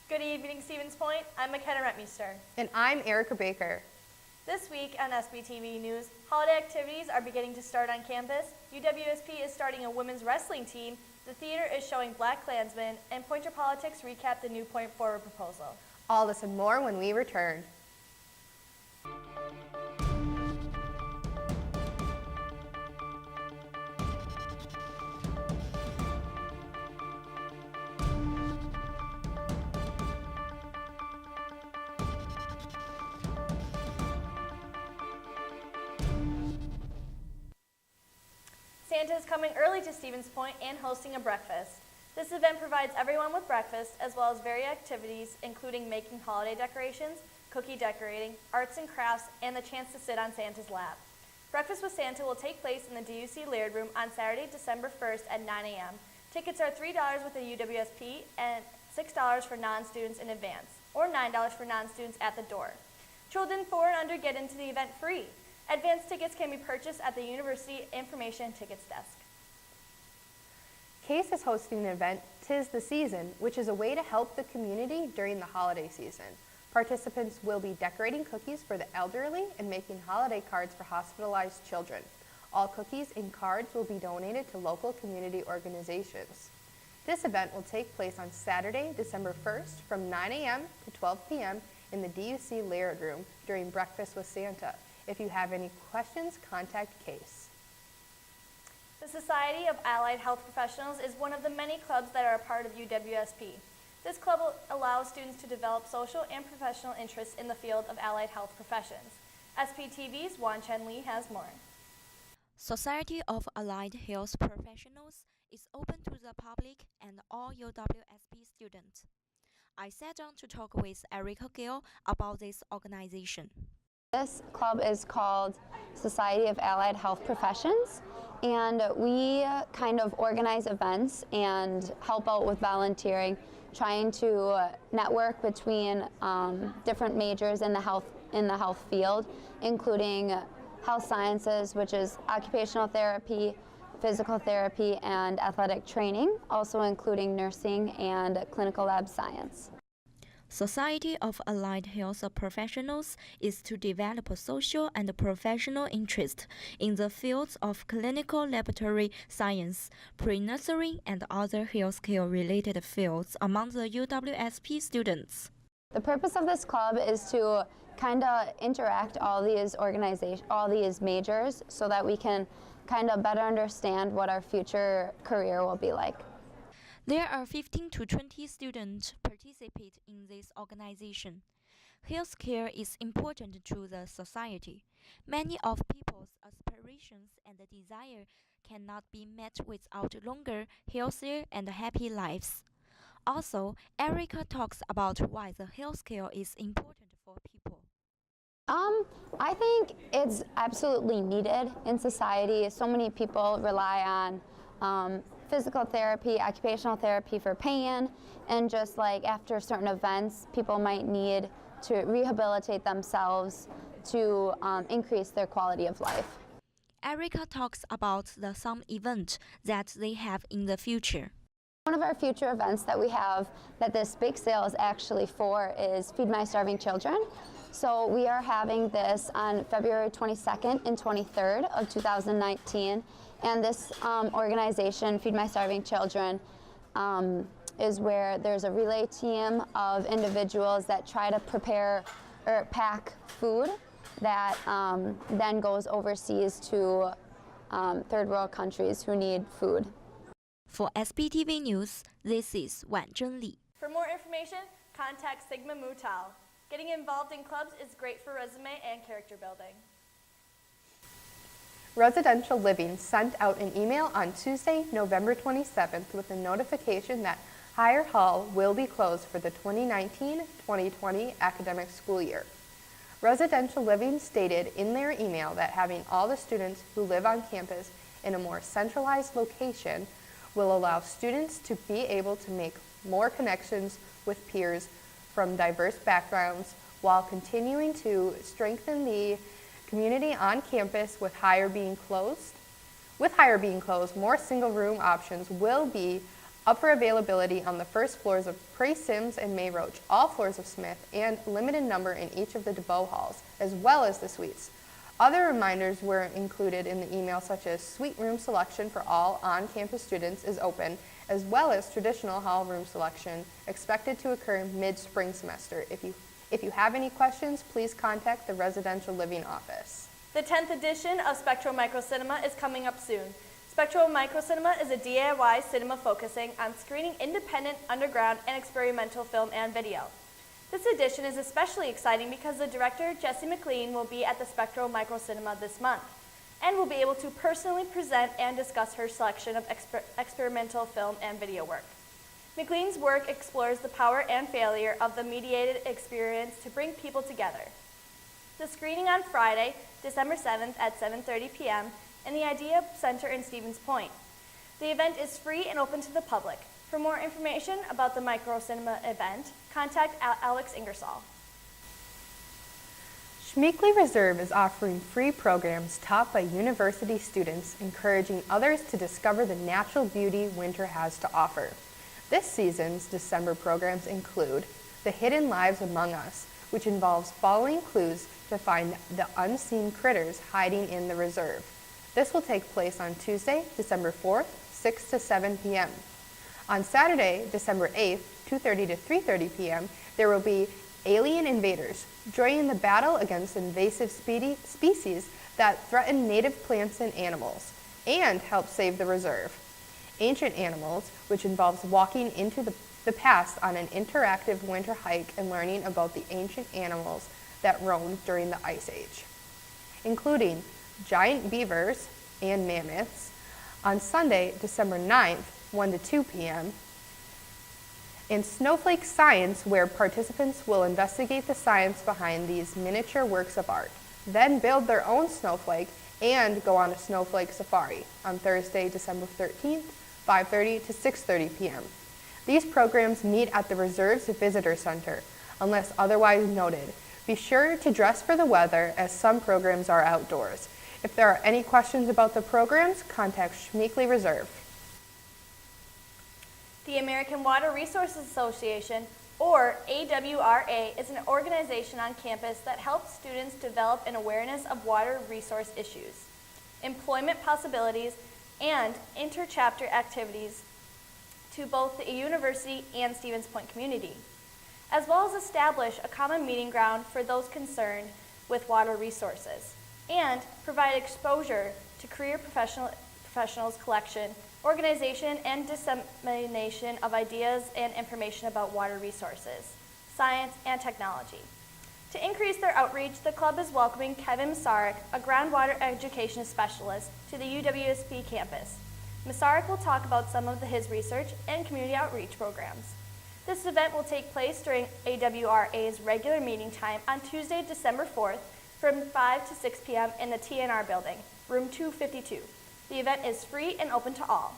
Good evening, Stevens Point. I'm McKenna Rentmeester. And I'm Erica Baker. This week on SPTV News, holiday activities are beginning to start on campus. UWSP is starting a women's wrestling team. The theater is showing Blakkklansman, and Pointer Politics recap the new Point Forward proposal. All this and more when we return. Santa is coming early to Stevens Point and hosting a breakfast. This event provides everyone with breakfast as well as various activities including making holiday decorations, cookie decorating, arts and crafts, and the chance to sit on Santa's lap. Breakfast with Santa will take place in the DUC Laird Room on Saturday, December 1st at 9 a.m. Tickets are $3 with the UWSP and $6 for non-students in advance, or $9 for non-students at the door. Children 4 and under get into the event free. Advance tickets can be purchased at the University Information Tickets Desk. CASE is hosting an event, 'Tis the Season, which is a way to help the community during the holiday season. Participants will be decorating cookies for the elderly and making holiday cards for hospitalized children. All cookies and cards will be donated to local community organizations. This event will take place on Saturday, December 1st from 9 a.m. to 12 p.m. in the DUC Laird Room during Breakfast with Santa. If you have any questions, contact CASE. The Society of Allied Health Professionals is one of the many clubs that are a part of UWSP. This club allows students to develop social and professional interests in the field of allied health professions. SPTV's Wan Chen Lee has more. Society of Allied Health Professionals is open to the public and all UWSP students. I sat down to talk with Erica Gill about this organization. This club is called Society of Allied Health Professions, and we kind of organize events and help out with volunteering, trying to network between different majors in the health field, including health sciences, which is occupational therapy, physical therapy, and athletic training, also including nursing and clinical lab science. Society of Allied Health Professionals is to develop a social and professional interest in the fields of clinical laboratory science, pre-nursery, and other healthcare-related fields among the UWSP students. The purpose of this club is to kind of interact all these majors so that we can kind of better understand what our future career will be like. There are 15 to 20 students participate in this organization. Healthcare is important to the society. Many of people's aspirations and desire cannot be met without longer, healthier, and happy lives. Also, Erica talks about why the healthcare is important for people. I think it's absolutely needed in society. So many people rely on physical therapy, occupational therapy for pain, and just like after certain events, people might need to rehabilitate themselves to increase their quality of life. Erica talks about some event that they have in the future. One of our future events that we have that this bake sale is actually for is Feed My Starving Children. So we are having this on February 22nd and 23rd of 2019. And this organization, Feed My Starving Children, is where there's a relay team of individuals that try to prepare or pack food that then goes overseas to third world countries who need food. For SPTV News, this is Wan Zhen Li. For more information, contact Sigma Mu Tau. Getting involved in clubs is great for resume and character building. Residential Living sent out an email on Tuesday, November 27th with a notification that Higher Hall will be closed for the 2019-2020 academic school year. Residential Living stated in their email that having all the students who live on campus in a more centralized location will allow students to be able to make more connections with peers from diverse backgrounds while continuing to strengthen the community on campus. With Higher being closed, more single room options will be Up for availability on the first floors of Prey Sims and May Roach, all floors of Smith, and limited number in each of the DeBow halls, as well as the suites. Other reminders were included in the email, such as suite room selection for all on-campus students is open, as well as traditional hall room selection expected to occur mid-spring semester. If you have any questions, please contact the residential living office. The 10th edition of Spectral Micro Cinema is coming up soon. Spectral Micro Cinema is a DIY cinema focusing on screening independent, underground, and experimental film and video. This edition is especially exciting because the director, Jesse McLean, will be at the Spectral Micro Cinema this month and will be able to personally present and discuss her selection of experimental film and video work. McLean's work explores the power and failure of the mediated experience to bring people together. The screening on Friday, December 7th at 7:30 p.m. in the Idea Center in Stevens Point. The event is free and open to the public. For more information about the Micro Cinema event, contact Alex Ingersoll. Schmeeckley Reserve is offering free programs taught by university students, encouraging others to discover the natural beauty winter has to offer. This season's December programs include The Hidden Lives Among Us, which involves following clues to find the unseen critters hiding in the reserve. This will take place on Tuesday, December 4th, 6 to 7 p.m. On Saturday, December 8th, 2:30 to 3:30 p.m., there will be Alien Invaders, join in the battle against invasive species that threaten native plants and animals, and help save the reserve. Ancient Animals, which involves walking into the past on an interactive winter hike and learning about the ancient animals that roamed during the Ice Age, including giant beavers and mammoths. On Sunday, December 9th, 1 to 2 p.m., and Snowflake Science, where participants will investigate the science behind these miniature works of art, then build their own snowflake and go on a snowflake safari on Thursday, December 13th, 5:30 to 6:30 p.m. These programs meet at the Reserve's Visitor Center, unless otherwise noted. Be sure to dress for the weather, as some programs are outdoors. If there are any questions about the programs, contact Schmeeckley Reserve. The American Water Resources Association, or AWRA, is an organization on campus that helps students develop an awareness of water resource issues, employment possibilities, and inter-chapter activities to both the university and Stevens Point community, as well as establish a common meeting ground for those concerned with water resources, and provide exposure to career professionals collection, organization, and dissemination of ideas and information about water resources, science, and technology. To increase their outreach, the club is welcoming Kevin Masaryk, a groundwater education specialist, to the UWSP campus. Masaryk will talk about some of his research and community outreach programs. This event will take place during AWRA's regular meeting time on Tuesday, December 4th from 5 to 6 p.m. in the TNR building, room 252. The event is free and open to all.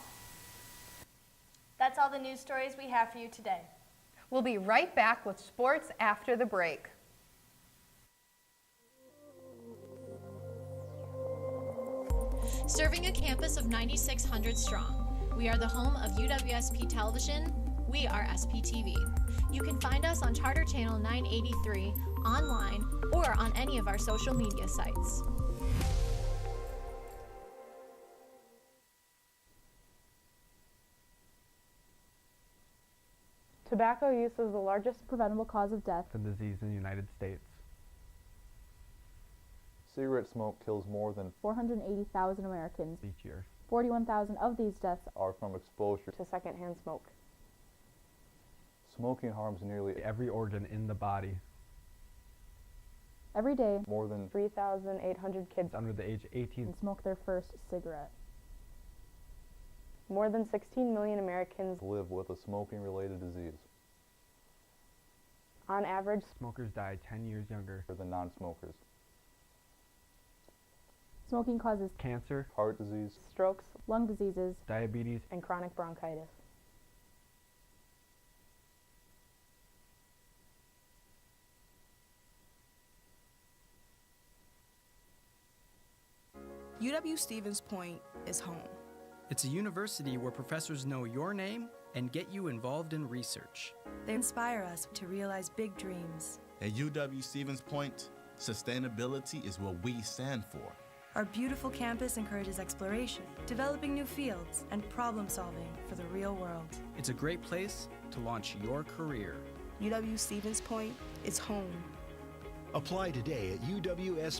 That's all the news stories we have for you today. We'll be right back with sports after the break. Serving a campus of 9,600 strong, we are the home of UWSP Television. We are SPTV. You can find us on Charter Channel 983, online, or on any of our social media sites. Tobacco use is the largest preventable cause of death and disease in the United States. Cigarette smoke kills more than 480,000 Americans each year. 41,000 of these deaths are from exposure to secondhand smoke. Smoking harms nearly Every organ in the body. Every day, more than 3,800 kids Under the age of 18, smoke their first cigarette. More than 16 million Americans live with a smoking-related disease on average smokers die 10 years younger. than non-smokers. Smoking causes Cancer, Heart disease, strokes, lung diseases, diabetes, and chronic bronchitis. UW Stevens Point is home. It's a university where professors know your name and get you involved in research. They inspire us to realize big dreams. At UW Stevens Point, sustainability is what we stand for. Our beautiful campus encourages exploration, developing new fields, and problem solving for the real world. It's a great place to launch your career. UW Stevens Point is home. Apply today at uwsp.edu.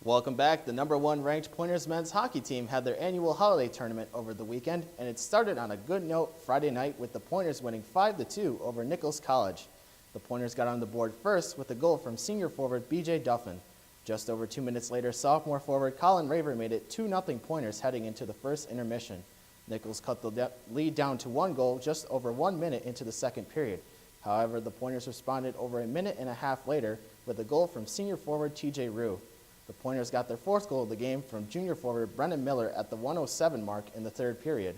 Welcome back. The #1 ranked Pointers men's hockey team had their annual holiday tournament over the weekend, and it started on a good note Friday night with the Pointers winning 5-2 over Nichols College. The Pointers got on the board first with a goal from senior forward B.J. Duffin. Just over 2 minutes later, sophomore forward Colin Raver made it 2-0 Pointers heading into the first intermission. Nichols cut the lead down to 1 goal just over 1 minute into the second period. However, the Pointers responded over a minute and a half later with a goal from senior forward T.J. Rue. The Pointers got their 4th goal of the game from junior forward Brendan Miller at the 1:07 mark in the 3rd period.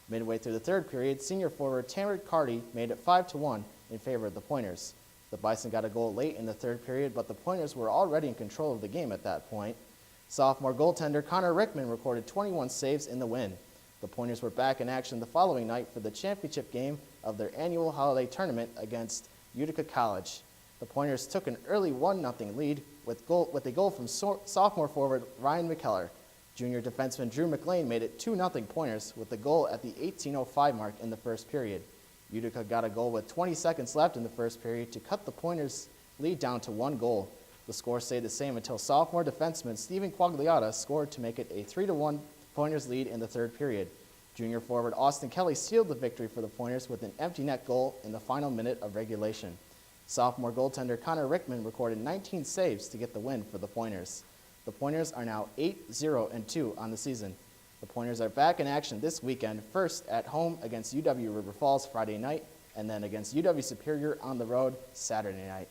Midway through the 3rd period, senior forward Tamara Carty made it 5-1 in favor of the Pointers. The Bison got a goal late in the 3rd period, but the Pointers were already in control of the game at that point. Sophomore goaltender Connor Rickman recorded 21 saves in the win. The Pointers were back in action the following night for the championship game of their annual holiday tournament against Utica College. The Pointers took an early 1-0 lead with a goal from sophomore forward Ryan McKellar. Junior defenseman Drew McLean made it 2-0 Pointers with the goal at the 18:05 mark in the 1st period. Utica got a goal with 20 seconds left in the 1st period to cut the Pointers' lead down to 1 goal. The score stayed the same until sophomore defenseman Stephen Quagliata scored to make it a 3-1 Pointers lead in the 3rd period. Junior forward Austin Kelly sealed the victory for the Pointers with an empty net goal in the final minute of regulation. Sophomore goaltender Connor Rickman recorded 19 saves to get the win for the Pointers. The Pointers are now 8-0-2 on the season. The Pointers are back in action this weekend, first at home against UW River Falls Friday night, and then against UW Superior on the road Saturday night.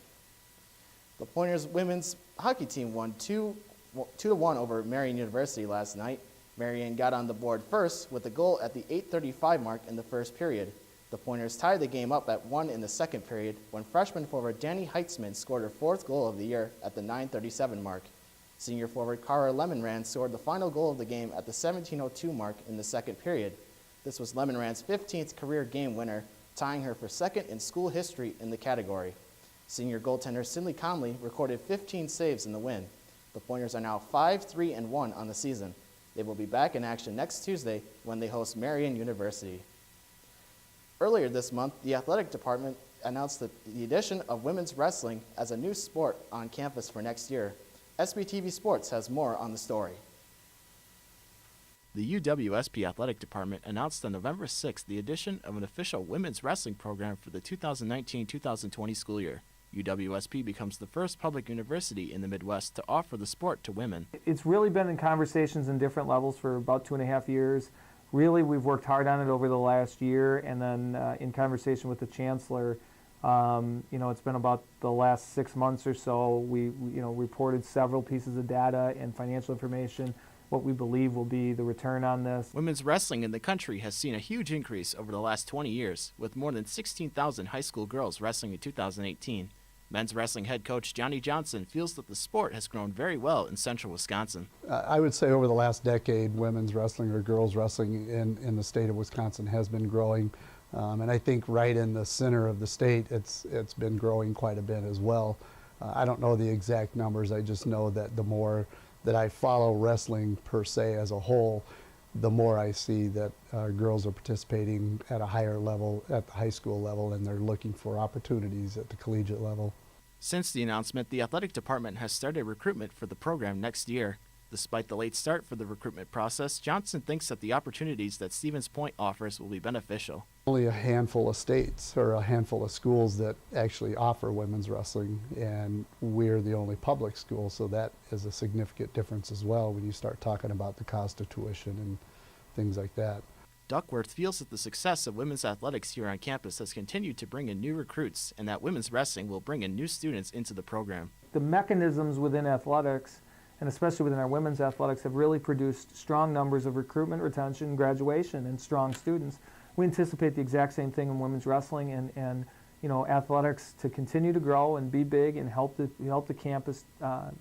The Pointers women's hockey team won 2-1 over Marian University last night. Marian got on the board first with a goal at the 8:35 mark in the 1st period. The Pointers tied the game up at 1 in the 2nd period when freshman forward Danny Heitzman scored her 4th goal of the year at the 9:37 mark. Senior forward Cara Lemonrand scored the final goal of the game at the 17:02 mark in the 2nd period. This was Lemonrand's 15th career game winner, tying her for 2nd in school history in the category. Senior goaltender Cindy Conley recorded 15 saves in the win. The Pointers are now 5-3-1 on the season. They will be back in action next Tuesday when they host Marian University. Earlier this month, the athletic department announced the addition of women's wrestling as a new sport on campus for next year. SPTV Sports has more on the story. The UWSP Athletic Department announced on November 6th the addition of an official women's wrestling program for the 2019-2020 school year. UWSP becomes the first public university in the Midwest to offer the sport to women. It's really been in conversations in different levels for about 2.5 years. Really, we've worked hard on it over the last year, and then in conversation with the chancellor, it's been about the last 6 months or so. We reported several pieces of data and financial information, what we believe will be the return on this. Women's wrestling in the country has seen a huge increase over the last 20 years, with more than 16,000 high school girls wrestling in 2018. Men's wrestling head coach Johnny Johnson feels that the sport has grown very well in central Wisconsin. I would say over the last decade, women's wrestling or girls wrestling in the state of Wisconsin has been growing. And I think right in the center of the state, it's been growing quite a bit as well. I don't know the exact numbers. I just know that the more that I follow wrestling per se as a whole, the more I see that girls are participating at a higher level, at the high school level, and they're looking for opportunities at the collegiate level. Since the announcement, the athletic department has started recruitment for the program next year. Despite the late start for the recruitment process, Johnson thinks that the opportunities that Stevens Point offers will be beneficial. Only a handful of states or a handful of schools that actually offer women's wrestling, and we're the only public school, so that is a significant difference as well when you start talking about the cost of tuition and things like that. Duckworth feels that the success of women's athletics here on campus has continued to bring in new recruits, and that women's wrestling will bring in new students into the program. The mechanisms within athletics, and especially within our women's athletics, have really produced strong numbers of recruitment, retention, graduation, and strong students. We anticipate the exact same thing in women's wrestling, and athletics to continue to grow and be big and help the campus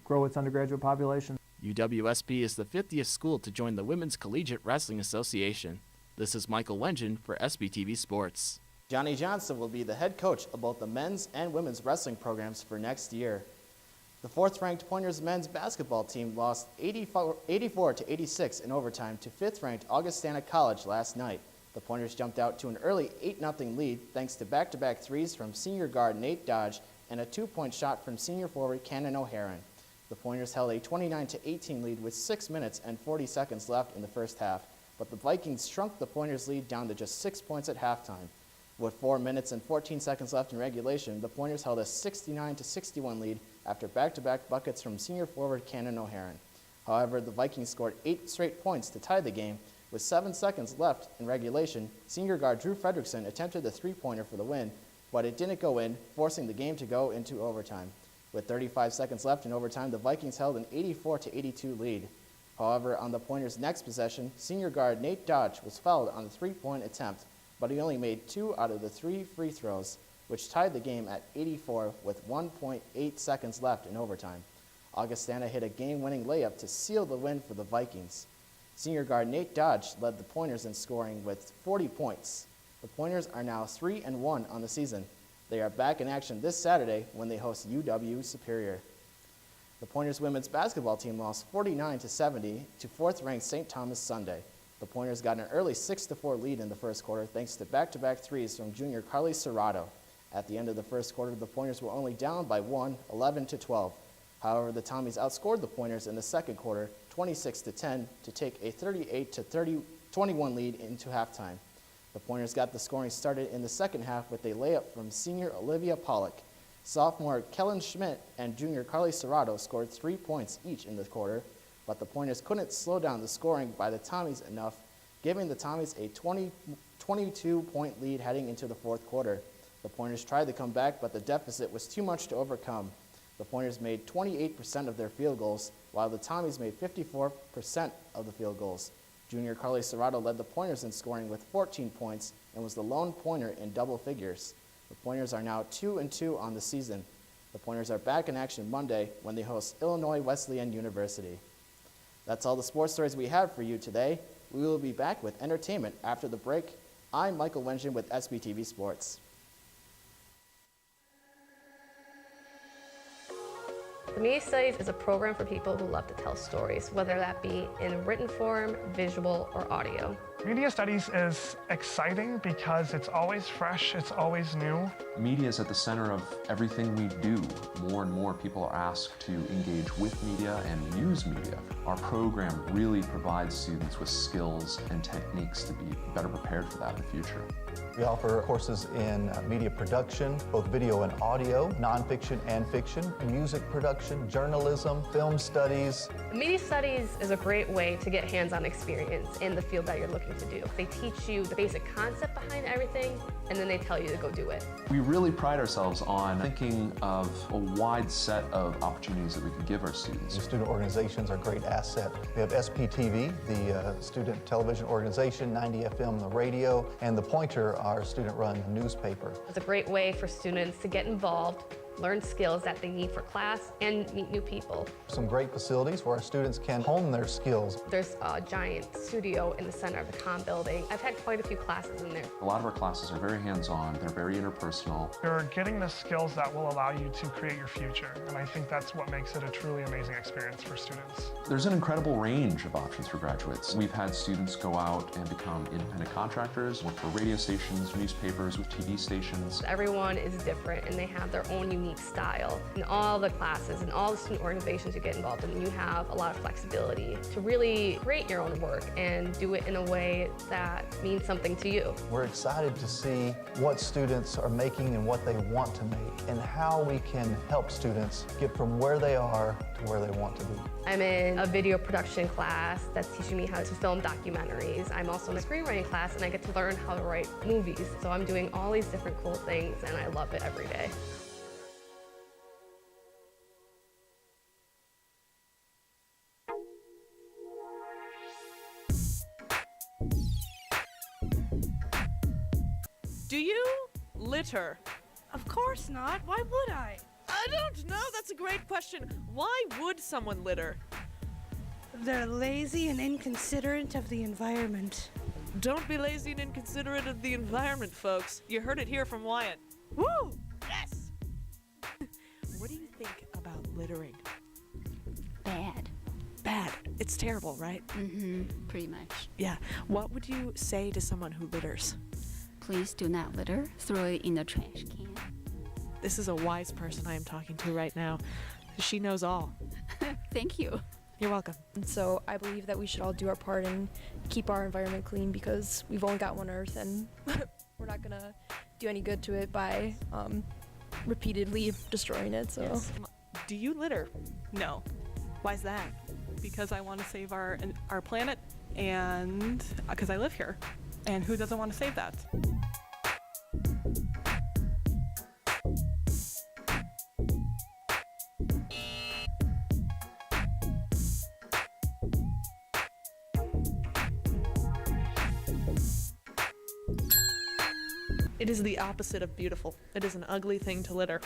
grow its undergraduate population. UWSP is the 50th school to join the Women's Collegiate Wrestling Association. This is Michael Wengen for SPTV Sports. Johnny Johnson will be the head coach of both the men's and women's wrestling programs for next year. The fourth-ranked Pointers men's basketball team lost 84-86 in overtime to fifth-ranked Augustana College last night. The Pointers jumped out to an early 8-0 lead thanks to back-to-back threes from senior guard Nate Dodge and a two-point shot from senior forward Cannon O'Haron. The Pointers held a 29-18 lead with 6 minutes and 40 seconds left in the first half, but the Vikings shrunk the Pointers' lead down to just 6 points at halftime. With 4 minutes and 14 seconds left in regulation, the Pointers held a 69-61 lead after back-to-back buckets from senior forward Cannon O'Haron. However, the Vikings scored 8 straight points to tie the game. With 7 seconds left in regulation, senior guard Drew Fredrickson attempted the three-pointer for the win, but it didn't go in, forcing the game to go into overtime. With 35 seconds left in overtime, the Vikings held an 84-82 lead. However, on the Pointers' next possession, senior guard Nate Dodge was fouled on the three-point attempt, but he only made 2 out of the 3 free throws, which tied the game at 84 with 1.8 seconds left in overtime. Augustana hit a game-winning layup to seal the win for the Vikings. Senior guard Nate Dodge led the Pointers in scoring with 40 points. The Pointers are now 3-1 on the season. They are back in action this Saturday when they host UW Superior. The Pointers women's basketball team lost 49-70 to fourth-ranked St. Thomas Sunday. The Pointers got an early 6-4 lead in the first quarter thanks to back-to-back threes from junior Carly Serrato. At the end of the first quarter, the Pointers were only down by 1, 11-12. However, the Tommies outscored the Pointers in the second quarter, 26-10, to take a 38-21 lead into halftime. The Pointers got the scoring started in the second half with a layup from senior Olivia Pollock. Sophomore Kellen Schmidt and junior Carly Serrato scored 3 points each in the quarter, but the Pointers couldn't slow down the scoring by the Tommies enough, giving the Tommies a 22-point lead heading into the fourth quarter. The Pointers tried to come back, but the deficit was too much to overcome. The Pointers made 28% of their field goals, while the Tommies made 54% of the field goals. Junior Carly Serrato led the Pointers in scoring with 14 points and was the lone Pointer in double figures. The Pointers are now 2-2 on the season. The Pointers are back in action Monday when they host Illinois Wesleyan University. That's all the sports stories we have for you today. We will be back with entertainment after the break. I'm Michael Wengen with SPTV Sports. The Media Studies is a program for people who love to tell stories, whether that be in written form, visual, or audio. Media Studies is exciting because it's always fresh, it's always new. Media is at the center of everything we do. More and more people are asked to engage with media and use media. Our program really provides students with skills and techniques to be better prepared for that in the future. We offer courses in media production, both video and audio, nonfiction and fiction, music production, journalism, film studies. Media Studies is a great way to get hands-on experience in the field that you're looking to do. They teach you the basic concept behind everything, and then they tell you to go do it. We really pride ourselves on thinking of a wide set of opportunities that we can give our students. The student organizations are a great asset. We have SPTV, the student television organization, 90 FM, the radio, and The Pointer, our student-run newspaper. It's a great way for students to get involved, learn skills that they need for class, and meet new people. Some great facilities where our students can hone their skills. There's a giant studio in the center of the comm building. I've had quite a few classes in there. A lot of our classes are very hands-on, they're very interpersonal. You're getting the skills that will allow you to create your future, and I think that's what makes it a truly amazing experience for students. There's an incredible range of options for graduates. We've had students go out and become independent contractors, work for radio stations, newspapers, with TV stations. Everyone is different, and they have their own unique style. In all the classes and all the student organizations you get involved in, you have a lot of flexibility to really create your own work and do it in a way that means something to you. We're excited to see what students are making and what they want to make, and how we can help students get from where they are to where they want to be. I'm in a video production class that's teaching me how to film documentaries. I'm also in a screenwriting class, and I get to learn how to write movies. So I'm doing all these different cool things, and I love it every day. Do you litter? Of course not. Why would I? I don't know. That's a great question. Why would someone litter? They're lazy and inconsiderate of the environment. Don't be lazy and inconsiderate of the environment, folks. You heard it here from Wyatt. Woo! Yes! What do you think about littering? Bad. Bad. It's terrible, right? Mm-hmm. Pretty much. Yeah. What would you say to someone who litters? Please do not litter. Throw it in the trash can. This is a wise person I am talking to right now. She knows all. Thank you. You're welcome. And so I believe that we should all do our part and keep our environment clean because we've only got one Earth and we're not gonna do any good to it by repeatedly destroying it. So, Yes. Do you litter? No. Why's that? Because I want to save our planet and because I live here. And who doesn't want to save that? It is the opposite of beautiful. It is an ugly thing to litter.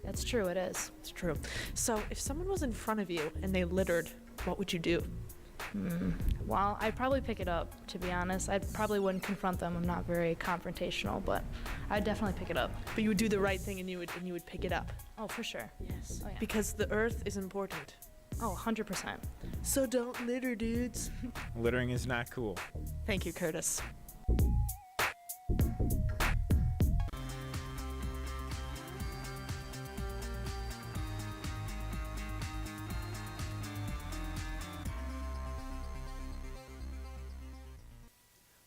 that's true, it is. It's true. So if someone was in front of you and they littered, what would you do? Well, I'd probably pick it up, to be honest. I probably wouldn't confront them. I'm not very confrontational, but I'd definitely pick it up. But you would do the right thing and you would pick it up. Oh, for sure. Yes. Oh, yeah. Because the earth is important. Oh, 100%. So don't litter, dudes. Littering is not cool. Thank you, Curtis.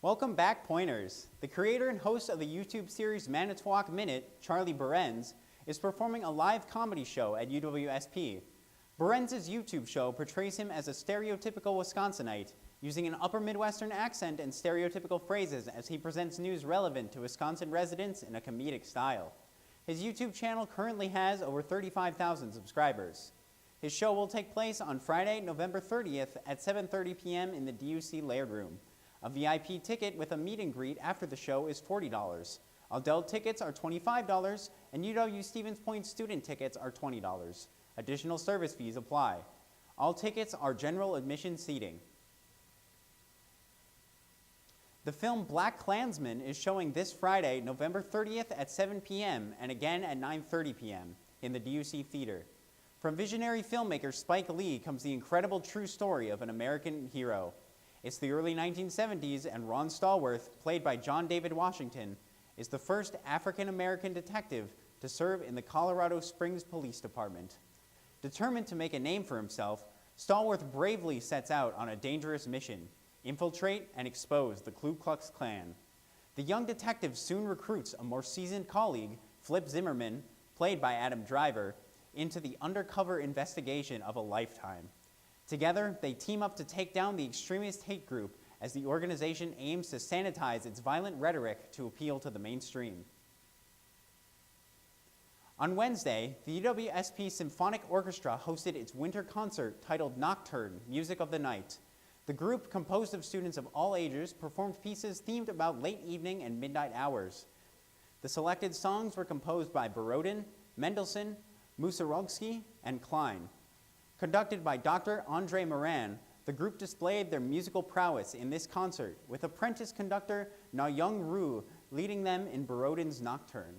Welcome back, Pointers. The creator and host of the YouTube series Manitowoc Minute, Charlie Berenz, is performing a live comedy show at UWSP. Berenz's YouTube show portrays him as a stereotypical Wisconsinite, using an upper Midwestern accent and stereotypical phrases as he presents news relevant to Wisconsin residents in a comedic style. His YouTube channel currently has over 35,000 subscribers. His show will take place on Friday, November 30th at 7:30 p.m. in the DUC Laird Room. A VIP ticket with a meet and greet after the show is $40. Adult tickets are $25, and UW Stevens Point student tickets are $20. Additional service fees apply. All tickets are general admission seating. The film Blakkklansman is showing this Friday, November 30th at 7 p.m. and again at 9:30 p.m. in the DUC Theater. From visionary filmmaker Spike Lee comes the incredible true story of an American hero. It's the early 1970s, and Ron Stallworth, played by John David Washington, is the first African-American detective to serve in the Colorado Springs Police Department. Determined to make a name for himself, Stallworth bravely sets out on a dangerous mission: infiltrate and expose the Ku Klux Klan. The young detective soon recruits a more seasoned colleague, Flip Zimmerman, played by Adam Driver, into the undercover investigation of a lifetime. Together, they team up to take down the extremist hate group as the organization aims to sanitize its violent rhetoric to appeal to the mainstream. On Wednesday, the UWSP Symphonic Orchestra hosted its winter concert titled Nocturne, Music of the Night. The group, composed of students of all ages, performed pieces themed about late evening and midnight hours. The selected songs were composed by Borodin, Mendelssohn, Mussorgsky, and Klein. Conducted by Dr. Andre Moran, the group displayed their musical prowess in this concert, with apprentice conductor Na Young Roo leading them in Borodin's Nocturne.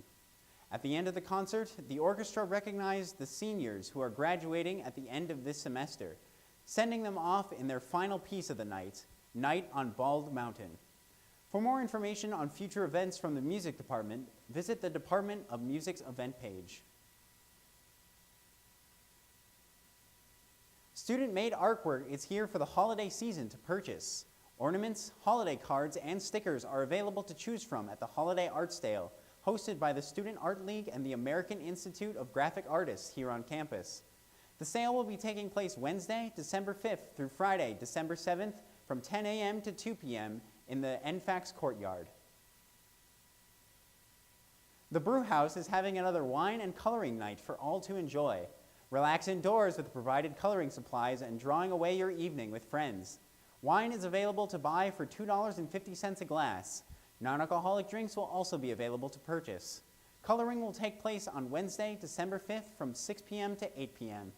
At the end of the concert, the orchestra recognized the seniors who are graduating at the end of this semester, sending them off in their final piece of the night, Night on Bald Mountain. For more information on future events from the music department, visit the Department of Music's event page. Student-made artwork is here for the holiday season to purchase. Ornaments, holiday cards, and stickers are available to choose from at the Holiday Art Sale, hosted by the Student Art League and the American Institute of Graphic Artists here on campus. The sale will be taking place Wednesday, December 5th through Friday, December 7th from 10 a.m. to 2 p.m. in the NFAX courtyard. The Brew House is having another wine and coloring night for all to enjoy. Relax indoors with provided coloring supplies and drawing away your evening with friends. Wine is available to buy for $2.50 a glass. Non-alcoholic drinks will also be available to purchase. Coloring will take place on Wednesday, December 5th from 6 p.m. to 8 p.m.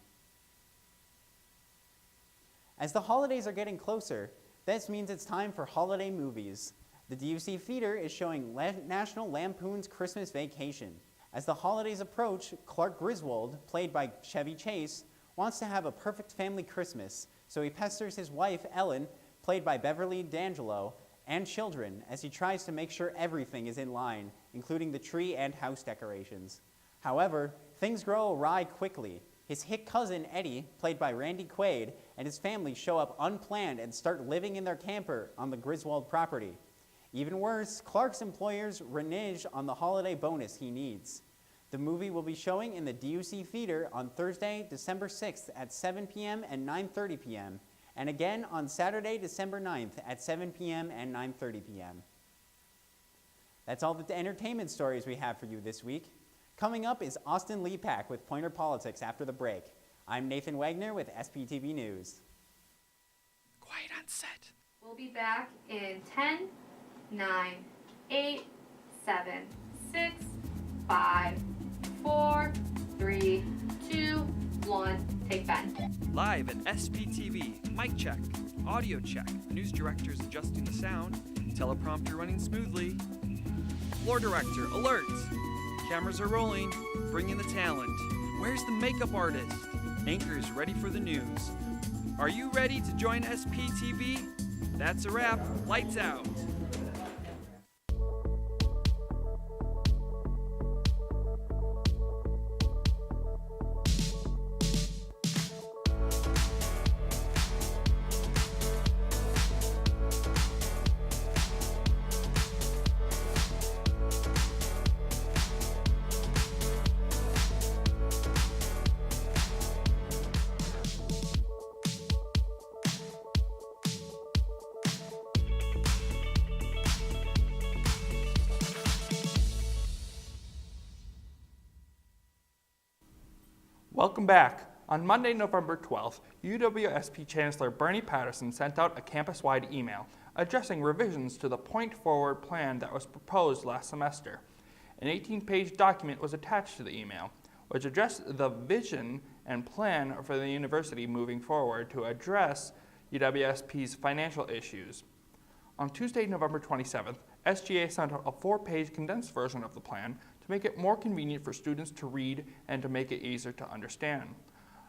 As the holidays are getting closer, this means it's time for holiday movies. The DUC Theater is showing National Lampoon's Christmas Vacation. As the holidays approach, Clark Griswold, played by Chevy Chase, wants to have a perfect family Christmas, so he pesters his wife, Ellen, played by Beverly D'Angelo, and children as he tries to make sure everything is in line, including the tree and house decorations. However, things grow awry quickly. His hick cousin, Eddie, played by Randy Quaid, and his family show up unplanned and start living in their camper on the Griswold property. Even worse, Clark's employers renege on the holiday bonus he needs. The movie will be showing in the DUC Theater on Thursday, December 6th at 7 p.m. and 9:30 p.m., and again on Saturday, December 9th at 7 p.m. and 9:30 p.m. That's all the entertainment stories we have for you this week. Coming up is Austin Lepak with Pointer Politics after the break. I'm Nathan Wagner with SPTV News. Quiet on set. We'll be back in 10, 9, 8, 7, 6, 5, 4, 3, 2, 1. Take Ben. Live at SPTV, mic check, audio check, news directors adjusting the sound, teleprompter running smoothly. Floor director, alert! Cameras are rolling, bring in the talent. Where's the makeup artist? Anchors ready for the news. Are you ready to join SPTV? That's a wrap, lights out. Welcome back. On Monday, November 12th, UWSP Chancellor Bernie Patterson sent out a campus-wide email addressing revisions to the Point Forward plan that was proposed last semester. An 18-page document was attached to the email, which addressed the vision and plan for the university moving forward to address UWSP's financial issues. On Tuesday, November 27th, SGA sent out a 4-page condensed version of the plan to make it more convenient for students to read and to make it easier to understand.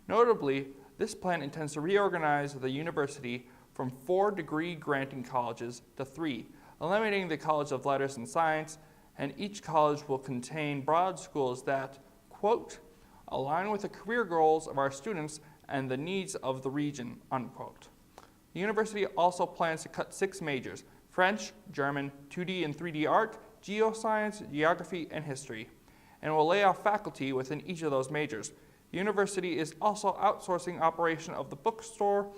Notably, this plan intends to reorganize the university from 4 degree-granting colleges to 3, eliminating the College of Letters and Science, and each college will contain broad schools that, quote, align with the career goals of our students and the needs of the region, unquote. The university also plans to cut 6 majors: French, German, 2D and 3D art, geoscience, geography, and history, and will lay off faculty within each of those majors. The university is also outsourcing operation of the bookstore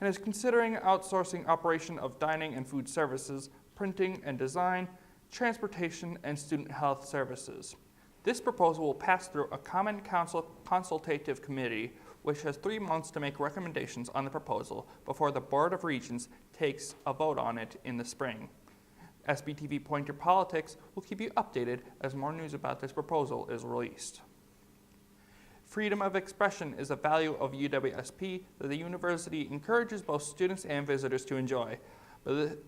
and is considering outsourcing operation of dining and food services, printing and design, transportation, and student health services. This proposal will pass through a Common Council consultative committee, which has 3 months to make recommendations on the proposal before the Board of Regents takes a vote on it in the spring. SPTV Pointer Politics will keep you updated as more news about this proposal is released. Freedom of expression is a value of UWSP that the university encourages both students and visitors to enjoy. But the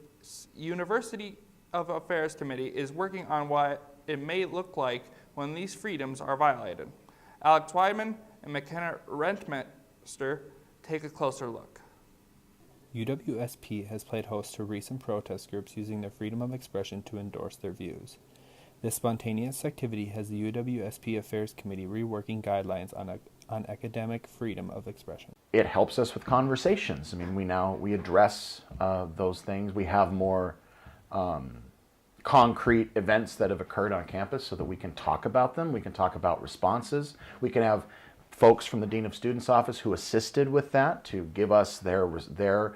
University of Affairs Committee is working on what it may look like when these freedoms are violated. Alex Weidman and McKenna Rentmeister take a closer look. UWSP has played host to recent protest groups using their freedom of expression to endorse their views. This spontaneous activity has the UWSP Affairs Committee reworking guidelines on academic freedom of expression. It helps us with conversations. I mean, we address those things. We have more concrete events that have occurred on campus so that we can talk about them. We can talk about responses. We can have folks from the Dean of Students Office who assisted with that to give us their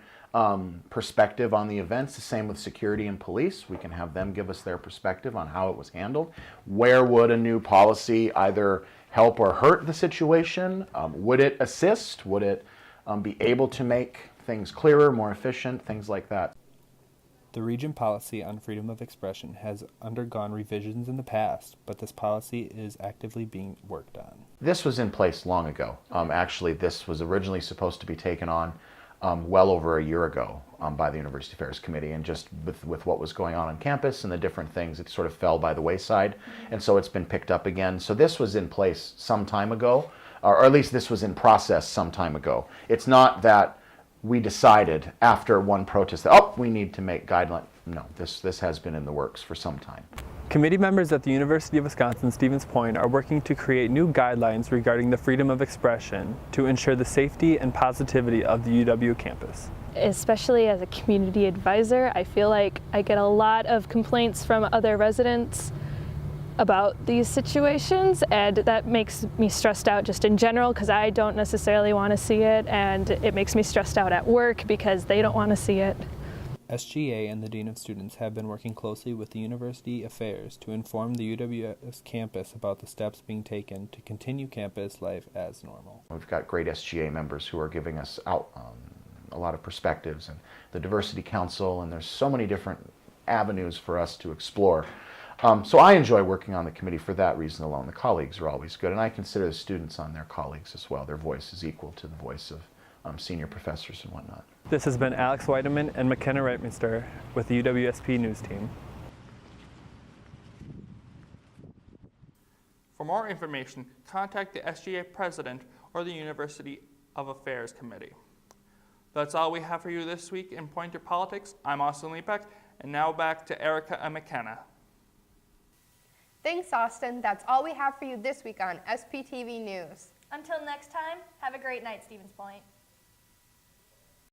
perspective on the events. The same with security and police. We can have them give us their perspective on how it was handled. Where would a new policy either help or hurt the situation? Would it assist? Would it be able to make things clearer, more efficient, things like that? The region policy on freedom of expression has undergone revisions in the past, but this policy is actively being worked on. This was in place long ago. Actually, this was originally supposed to be taken on well over a year ago by the University Affairs Committee, and just with what was going on campus and the different things, it sort of fell by the wayside, and so it's been picked up again. So this was in place some time ago, or at least this was in process some time ago. It's not that we decided after one protest that, oh, we need to make guidelines. No, this has been in the works for some time. Committee members at the University of Wisconsin-Stevens Point are working to create new guidelines regarding the freedom of expression to ensure the safety and positivity of the UW campus. Especially as a community advisor, I feel like I get a lot of complaints from other residents about these situations, and that makes me stressed out just in general because I don't necessarily want to see it, and it makes me stressed out at work because they don't want to see it. SGA and the Dean of Students have been working closely with the University Affairs to inform the UWS campus about the steps being taken to continue campus life as normal. We've got great SGA members who are giving us out a lot of perspectives, and the Diversity Council, and there's so many different avenues for us to explore. So I enjoy working on the committee for that reason alone. The colleagues are always good, and I consider the students on their colleagues as well. Their voice is equal to the voice of senior professors and whatnot. This has been Alex Weideman and McKenna Reitminster with the UWSP News Team. For more information, contact the SGA President or the University of Affairs Committee. That's all we have for you this week in Pointer Politics. I'm Austin Lepek, and now back to Erica and McKenna. Thanks, Austin. That's all we have for you this week on SPTV News. Until next time, have a great night, Stevens Point.